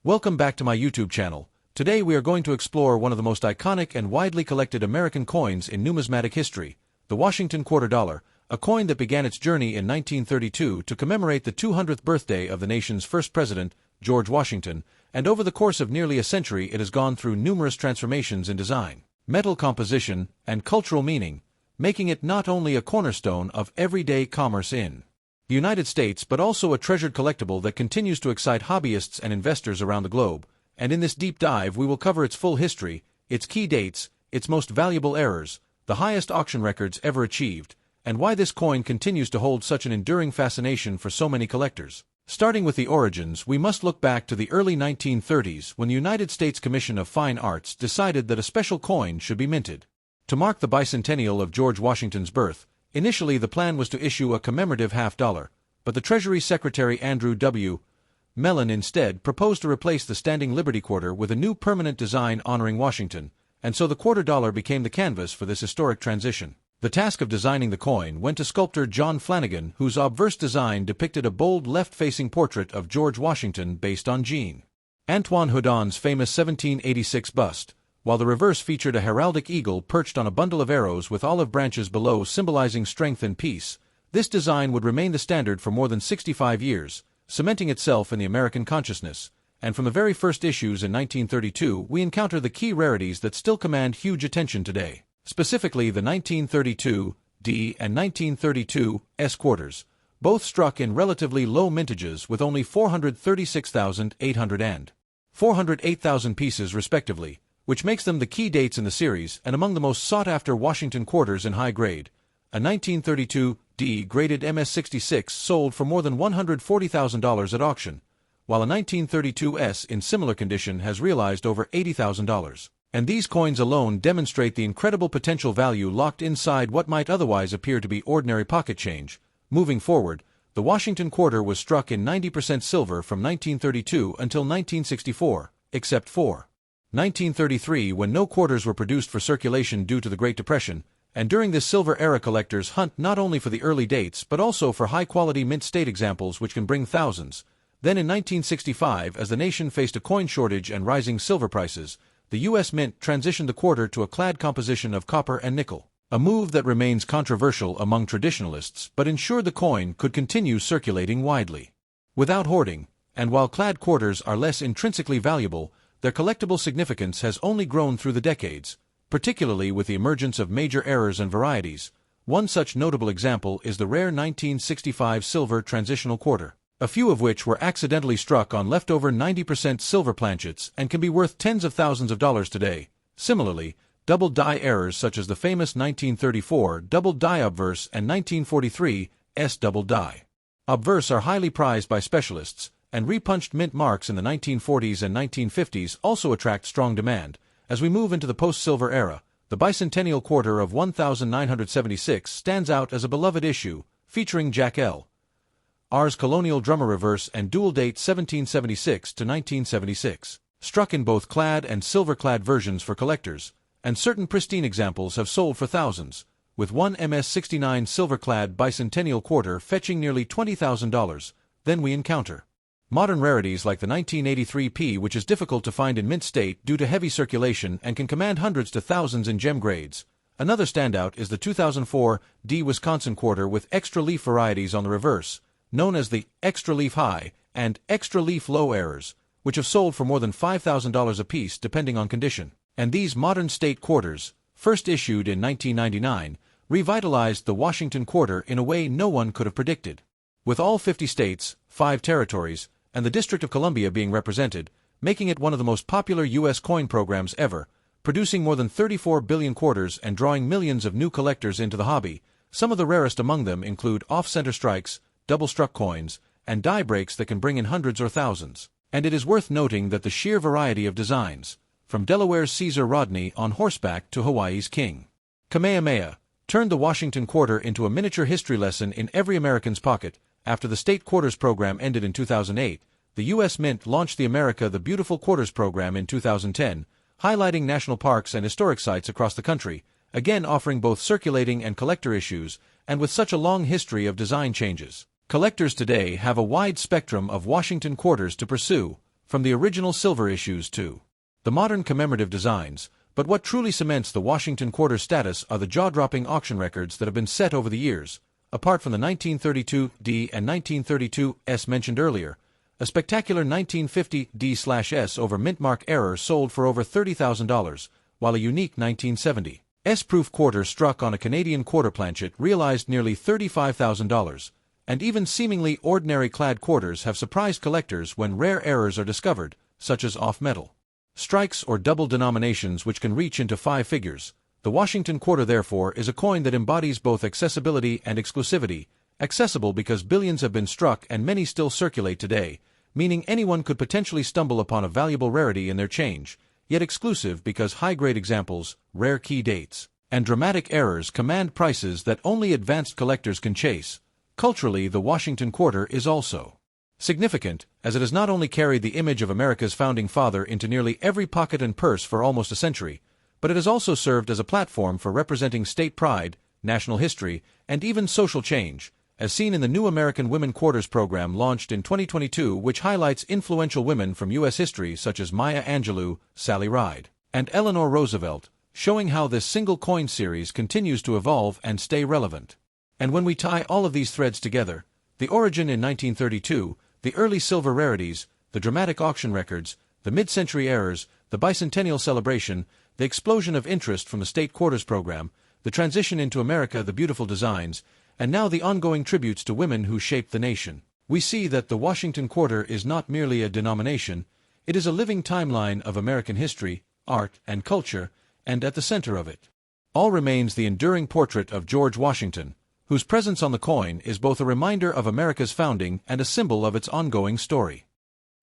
Welcome back to my YouTube channel. Today we are going to explore one of the most iconic and widely collected American coins in numismatic history, the Washington Quarter Dollar, a coin that began its journey in 1932 to commemorate the 200th birthday of the nation's first president, George Washington, and over the course of nearly a century it has gone through numerous transformations in design, metal composition, and cultural meaning, making it not only a cornerstone of everyday commerce in the United States but also a treasured collectible that continues to excite hobbyists and investors around the globe. And in this deep dive we will cover its full history, its key dates, its most valuable errors, the highest auction records ever achieved, and why this coin continues to hold such an enduring fascination for so many collectors. Starting with the origins, we must look back to the early 1930s when the United States Commission of Fine Arts decided that a special coin should be minted. To mark the bicentennial of George Washington's birth, initially the plan was to issue a commemorative half-dollar, but the Treasury Secretary Andrew W. Mellon instead proposed to replace the standing Liberty Quarter with a new permanent design honoring Washington, and so the quarter dollar became the canvas for this historic transition. The task of designing the coin went to sculptor John Flanagan, whose obverse design depicted a bold left-facing portrait of George Washington based on Jean-Antoine Houdon's famous 1786 bust, while the reverse featured a heraldic eagle perched on a bundle of arrows with olive branches below symbolizing strength and peace. This design would remain the standard for more than 65 years, cementing itself in the American consciousness, and from the very first issues in 1932 we encounter the key rarities that still command huge attention today. Specifically the 1932 D and 1932 S quarters, both struck in relatively low mintages with only 436,800 and 408,000 pieces respectively, which makes them the key dates in the series and among the most sought-after Washington quarters in high grade. A 1932 D graded MS-66 sold for more than $140,000 at auction, while a 1932 S in similar condition has realized over $80,000. And these coins alone demonstrate the incredible potential value locked inside what might otherwise appear to be ordinary pocket change. Moving forward, the Washington quarter was struck in 90% silver from 1932 until 1964, except for 1933 when no quarters were produced for circulation due to the Great Depression, and during this silver era collectors hunt not only for the early dates but also for high-quality mint state examples which can bring thousands. Then in 1965, as the nation faced a coin shortage and rising silver prices, the U.S. Mint transitioned the quarter to a clad composition of copper and nickel, a move that remains controversial among traditionalists but ensured the coin could continue circulating widely without hoarding. And while clad quarters are less intrinsically valuable, their collectible significance has only grown through the decades, particularly with the emergence of major errors and varieties. One such notable example is the rare 1965 silver transitional quarter, a few of which were accidentally struck on leftover 90% silver planchets and can be worth tens of thousands of dollars today. Similarly, double die errors such as the famous 1934 double die obverse and 1943 S double die obverse are highly prized by specialists, and repunched mint marks in the 1940s and 1950s also attract strong demand. As we move into the post-silver era, the bicentennial quarter of 1976 stands out as a beloved issue, featuring Jack L. R's colonial drummer reverse and dual date 1776 to 1976, struck in both clad and silver-clad versions for collectors, and certain pristine examples have sold for thousands, with one MS-69 silver-clad bicentennial quarter fetching nearly $20,000. Then we encounter modern rarities like the 1983 P, which is difficult to find in mint state due to heavy circulation and can command hundreds to thousands in gem grades. Another standout is the 2004 D Wisconsin quarter with extra leaf varieties on the reverse, known as the extra leaf high and extra leaf low errors, which have sold for more than $5,000 apiece depending on condition. And these modern state quarters, first issued in 1999, revitalized the Washington quarter in a way no one could have predicted. With all 50 states, 5 territories, and the District of Columbia being represented, making it one of the most popular U.S. coin programs ever, producing more than 34 billion quarters and drawing millions of new collectors into the hobby. Some of the rarest among them include off-center strikes, double-struck coins, and die breaks that can bring in hundreds or thousands. And it is worth noting that the sheer variety of designs, from Delaware's Caesar Rodney on horseback to Hawaii's King Kamehameha, turned the Washington quarter into a miniature history lesson in every American's pocket. After the state quarters program ended in 2008, the U.S. Mint launched the America the Beautiful Quarters program in 2010, highlighting national parks and historic sites across the country, again offering both circulating and collector issues, and with such a long history of design changes. Collectors today have a wide spectrum of Washington quarters to pursue, from the original silver issues to the modern commemorative designs, but what truly cements the Washington Quarter status are the jaw-dropping auction records that have been set over the years. Apart from the 1932D and 1932S mentioned earlier, a spectacular 1950D/S over mint-mark error sold for over $30,000, while a unique 1970 S-proof quarter struck on a Canadian quarter planchet realized nearly $35,000, and even seemingly ordinary clad quarters have surprised collectors when rare errors are discovered, such as off-metal strikes or double denominations which can reach into 5 figures. The Washington Quarter, therefore, is a coin that embodies both accessibility and exclusivity, accessible because billions have been struck and many still circulate today, meaning anyone could potentially stumble upon a valuable rarity in their change, yet exclusive because high-grade examples, rare key dates, and dramatic errors command prices that only advanced collectors can chase. Culturally, the Washington Quarter is also significant, as it has not only carried the image of America's founding father into nearly every pocket and purse for almost a century, but it has also served as a platform for representing state pride, national history, and even social change, as seen in the New American Women Quarters program launched in 2022, which highlights influential women from U.S. history such as Maya Angelou, Sally Ride, and Eleanor Roosevelt, showing how this single coin series continues to evolve and stay relevant. And when we tie all of these threads together, the origin in 1932, the early silver rarities, the dramatic auction records, the mid-century errors, the bicentennial celebration, the explosion of interest from the State Quarters program, the transition into America, the beautiful designs, and now the ongoing tributes to women who shaped the nation, we see that the Washington Quarter is not merely a denomination, it is a living timeline of American history, art, and culture, and at the center of it all remains the enduring portrait of George Washington, whose presence on the coin is both a reminder of America's founding and a symbol of its ongoing story.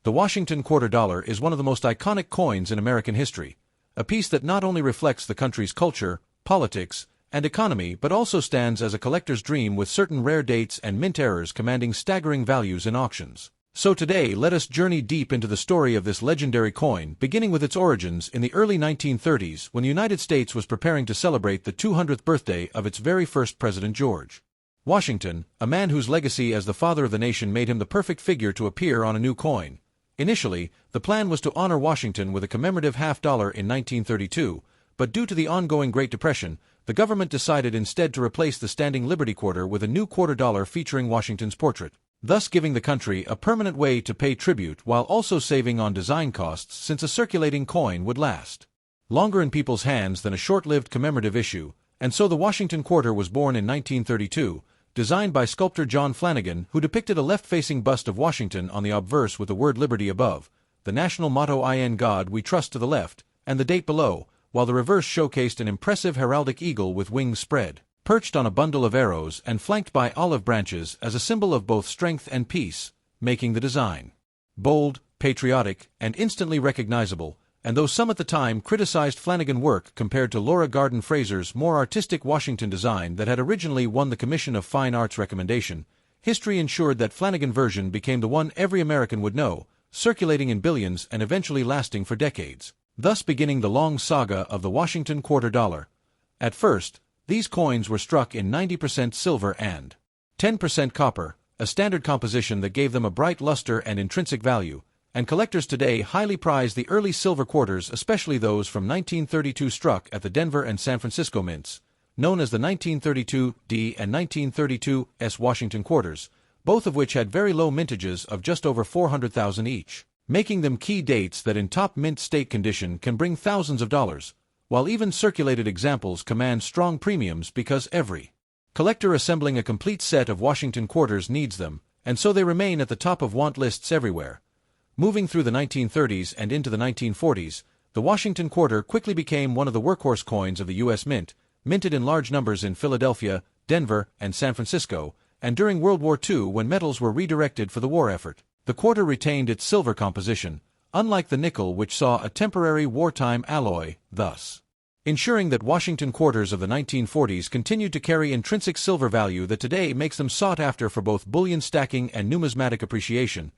The Washington Quarter Dollar is one of the most iconic coins in American history, a piece that not only reflects the country's culture, politics, and economy but also stands as a collector's dream with certain rare dates and mint errors commanding staggering values in auctions. So today let us journey deep into the story of this legendary coin, beginning with its origins in the early 1930s when the United States was preparing to celebrate the 200th birthday of its very first president, George Washington, a man whose legacy as the father of the nation made him the perfect figure to appear on a new coin. Initially, the plan was to honor Washington with a commemorative half-dollar in 1932, but due to the ongoing Great Depression, the government decided instead to replace the standing Liberty Quarter with a new quarter dollar featuring Washington's portrait, thus giving the country a permanent way to pay tribute while also saving on design costs since a circulating coin would last longer in people's hands than a short-lived commemorative issue, and so the Washington Quarter was born in 1932, designed by sculptor John Flanagan, who depicted a left-facing bust of Washington on the obverse with the word Liberty above, the national motto "In God We Trust" to the left, and the date below, while the reverse showcased an impressive heraldic eagle with wings spread, perched on a bundle of arrows and flanked by olive branches as a symbol of both strength and peace, making the design bold, patriotic, and instantly recognizable. And though some at the time criticized Flanagan's work compared to Laura Garden Fraser's more artistic Washington design that had originally won the Commission of Fine Arts recommendation, history ensured that Flanagan version became the one every American would know, circulating in billions and eventually lasting for decades, thus beginning the long saga of the Washington Quarter Dollar. At first, these coins were struck in 90% silver and 10% copper, a standard composition that gave them a bright luster and intrinsic value, and collectors today highly prize the early silver quarters, especially those from 1932 struck at the Denver and San Francisco mints, known as the 1932D and 1932S Washington Quarters, both of which had very low mintages of just over 400,000 each, making them key dates that in top mint state condition can bring thousands of dollars, while even circulated examples command strong premiums because every collector assembling a complete set of Washington Quarters needs them, and so they remain at the top of want lists everywhere. Moving through the 1930s and into the 1940s, the Washington Quarter quickly became one of the workhorse coins of the U.S. Mint, minted in large numbers in Philadelphia, Denver, and San Francisco, and during World War II when metals were redirected for the war effort. The quarter retained its silver composition, unlike the nickel which saw a temporary wartime alloy, thus ensuring that Washington Quarters of the 1940s continued to carry intrinsic silver value that today makes them sought after for both bullion stacking and numismatic appreciation.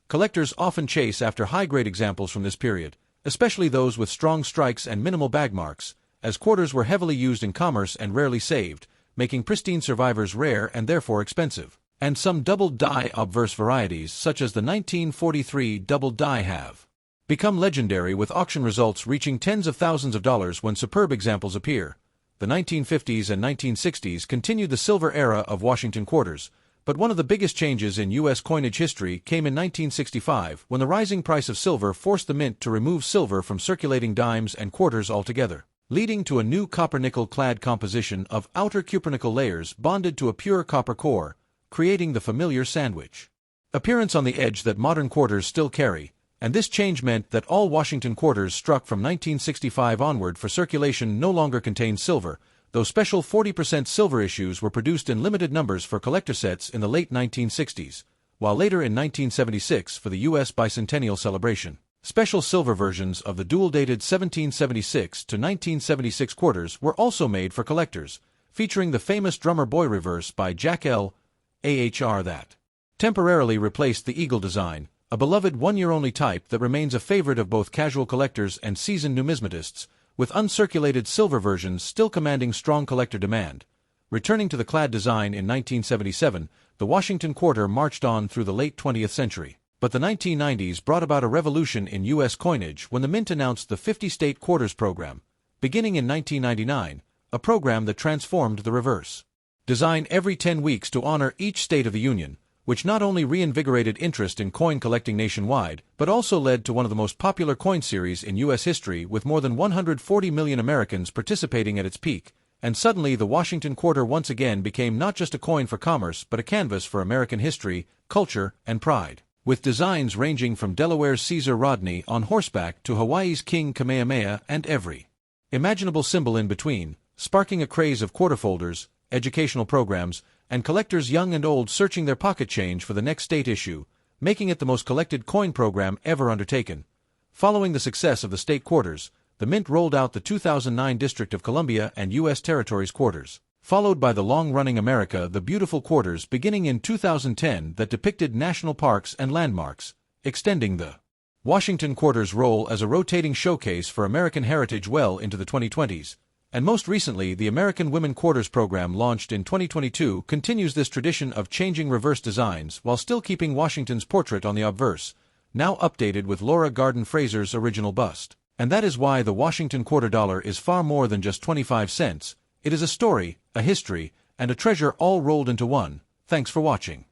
Collectors often chase after high-grade examples from this period, especially those with strong strikes and minimal bag marks, as quarters were heavily used in commerce and rarely saved, making pristine survivors rare and therefore expensive. and some double-die obverse varieties such as the 1943 double-die have become legendary, with auction results reaching tens of thousands of dollars when superb examples appear. The 1950s and 1960s continued the silver era of Washington quarters, but one of the biggest changes in U.S. coinage history came in 1965 when the rising price of silver forced the mint to remove silver from circulating dimes and quarters altogether, leading to a new copper-nickel-clad composition of outer cupronickel layers bonded to a pure copper core, creating the familiar sandwich appearance on the edge that modern quarters still carry. And this change meant that all Washington quarters struck from 1965 onward for circulation no longer contained silver, though special 40% silver issues were produced in limited numbers for collector sets in the late 1960s, while later in 1976 for the U.S. bicentennial celebration, special silver versions of the dual-dated 1776 to 1976 quarters were also made for collectors, featuring the famous Drummer Boy reverse by Jack L. Ahr that temporarily replaced the eagle design, a beloved one-year-only type that remains a favorite of both casual collectors and seasoned numismatists, with uncirculated silver versions still commanding strong collector demand. Returning to the clad design in 1977, the Washington quarter marched on through the late 20th century. But the 1990s brought about a revolution in U.S. coinage when the Mint announced the 50-state quarters program, beginning in 1999, a program that transformed the reverse design every 10 weeks to honor each state of the Union, which not only reinvigorated interest in coin collecting nationwide, but also led to one of the most popular coin series in U.S. history, with more than 140 million Americans participating at its peak. And suddenly the Washington quarter once again became not just a coin for commerce but a canvas for American history, culture, and pride, with designs ranging from Delaware's Caesar Rodney on horseback to Hawaii's King Kamehameha and every imaginable symbol in between, sparking a craze of quarterfolders, educational programs, and collectors young and old searching their pocket change for the next state issue, making it the most collected coin program ever undertaken. Following the success of the state quarters, the Mint rolled out the 2009 District of Columbia and U.S. Territories quarters, followed by the long-running America the Beautiful quarters beginning in 2010 that depicted national parks and landmarks, extending the Washington quarter's role as a rotating showcase for American heritage well into the 2020s. And most recently, the American Women Quarters program, launched in 2022, continues this tradition of changing reverse designs while still keeping Washington's portrait on the obverse, now updated with Laura Garden Fraser's original bust. And that is why the Washington quarter dollar is far more than just 25 cents. It is a story, a history, and a treasure all rolled into one. Thanks for watching.